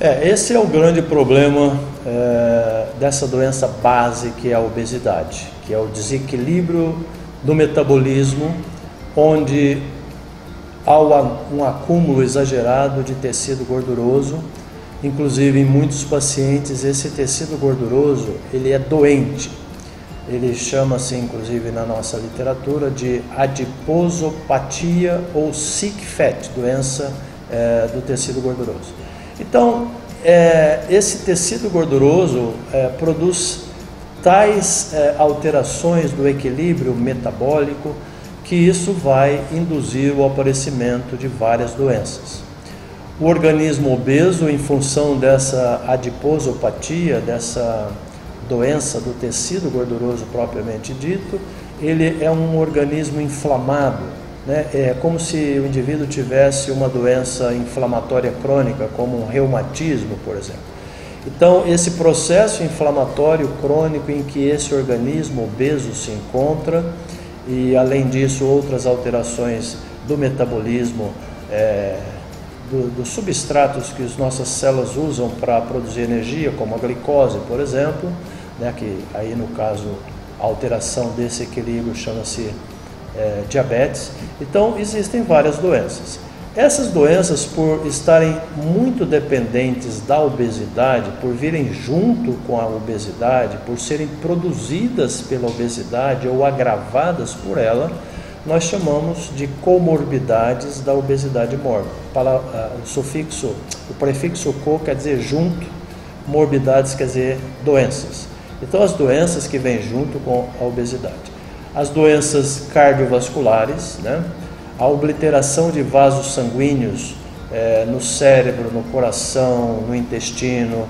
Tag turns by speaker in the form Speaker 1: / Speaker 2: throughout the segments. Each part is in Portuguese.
Speaker 1: Esse é o grande problema dessa doença base que é a obesidade, que é o desequilíbrio do metabolismo, onde há um acúmulo exagerado de tecido gorduroso. Inclusive, em muitos pacientes, esse tecido gorduroso ele é doente. Ele chama-se, inclusive na nossa literatura, de adiposopatia ou sick fat, doença do tecido gorduroso. Então, esse tecido gorduroso produz tais alterações do equilíbrio metabólico que isso vai induzir o aparecimento de várias doenças. O organismo obeso, em função dessa adiposopatia, dessa doença do tecido gorduroso propriamente dito, ele é um organismo inflamado, né? É como se o indivíduo tivesse uma doença inflamatória crônica, como um reumatismo, por exemplo. Então, esse processo inflamatório crônico em que esse organismo obeso se encontra, e além disso outras alterações do metabolismo, dos substratos que as nossas células usam para produzir energia, como a glicose, por exemplo, né, que aí no caso a alteração desse equilíbrio chama-se diabetes. Então existem várias doenças. Essas doenças, por estarem muito dependentes da obesidade, por virem junto com a obesidade, por serem produzidas pela obesidade ou agravadas por ela, nós chamamos de comorbidades da obesidade mórbida. O prefixo co quer dizer junto, morbidades quer dizer doenças. Então, as doenças que vêm junto com a obesidade. As doenças cardiovasculares, né? A obliteração de vasos sanguíneos no cérebro, no coração, no intestino,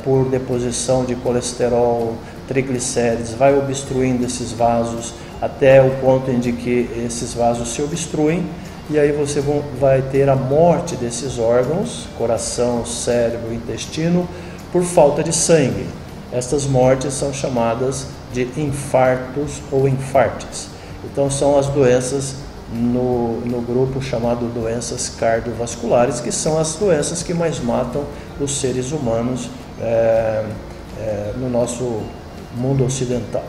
Speaker 1: por deposição de colesterol, triglicérides, vai obstruindo esses vasos até o ponto em que esses vasos se obstruem, e aí você vai ter a morte desses órgãos, coração, cérebro, intestino, por falta de sangue. Estas mortes são chamadas de infartos ou infartes. Então são as doenças no grupo chamado doenças cardiovasculares, que são as doenças que mais matam os seres humanos no nosso mundo ocidental.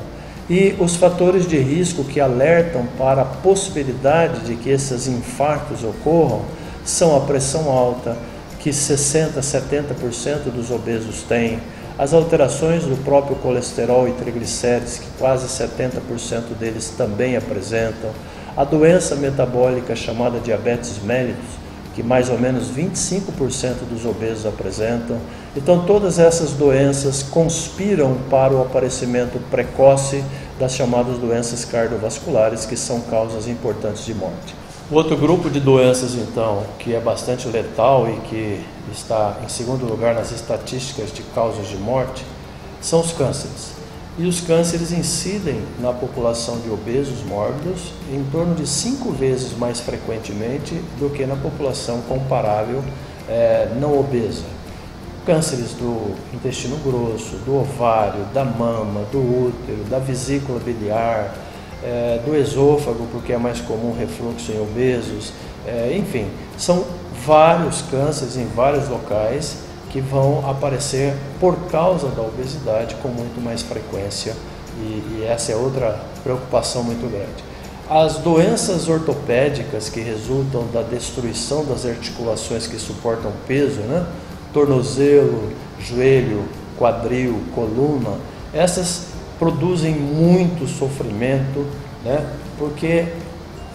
Speaker 1: E os fatores de risco que alertam para a possibilidade de que esses infartos ocorram são a pressão alta, que 60% a 70% dos obesos têm, as alterações do próprio colesterol e triglicérides, que quase 70% deles também apresentam, a doença metabólica chamada diabetes mellitus, que mais ou menos 25% dos obesos apresentam. Então, todas essas doenças conspiram para o aparecimento precoce das chamadas doenças cardiovasculares, que são causas importantes de morte. Outro grupo de doenças, então, que é bastante letal e que está em segundo lugar nas estatísticas de causas de morte, são os cânceres. E os cânceres incidem na população de obesos mórbidos em torno de 5 vezes mais frequentemente do que na população comparável não obesa. Cânceres do intestino grosso, do ovário, da mama, do útero, da vesícula biliar, do esôfago, porque é mais comum refluxo em obesos, enfim, são vários cânceres em vários locais que vão aparecer por causa da obesidade com muito mais frequência, e essa é outra preocupação muito grande. As doenças ortopédicas que resultam da destruição das articulações que suportam peso, né? Tornozelo, joelho, quadril, coluna, essas produzem muito sofrimento, né? Porque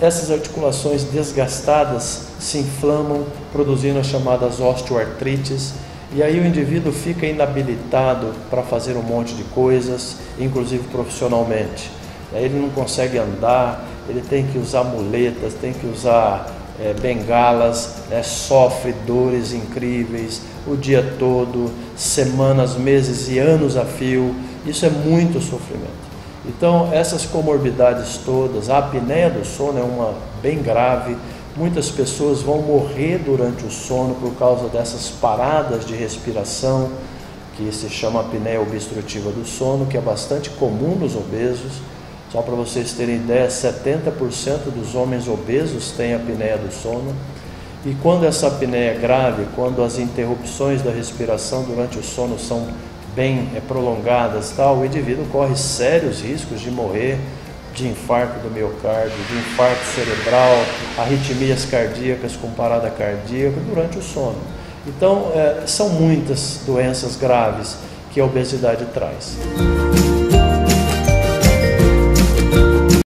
Speaker 1: essas articulações desgastadas se inflamam, produzindo as chamadas osteoartrites, e aí o indivíduo fica inabilitado para fazer um monte de coisas, inclusive profissionalmente. Aí ele não consegue andar, ele tem que usar muletas, tem que usar bengalas, né? Sofre dores incríveis o dia todo, semanas, meses e anos a fio. Isso é muito sofrimento. Então, essas comorbidades todas, a apneia do sono é uma bem grave. Muitas pessoas vão morrer durante o sono por causa dessas paradas de respiração, que se chama apneia obstrutiva do sono, que é bastante comum nos obesos. Só para vocês terem ideia, 70% dos homens obesos têm apneia do sono. E quando essa apneia é grave, quando as interrupções da respiração durante o sono são bem prolongadas, o indivíduo corre sérios riscos de morrer de infarto do miocárdio, de infarto cerebral, arritmias cardíacas com parada cardíaca durante o sono. Então, são muitas doenças graves que a obesidade traz.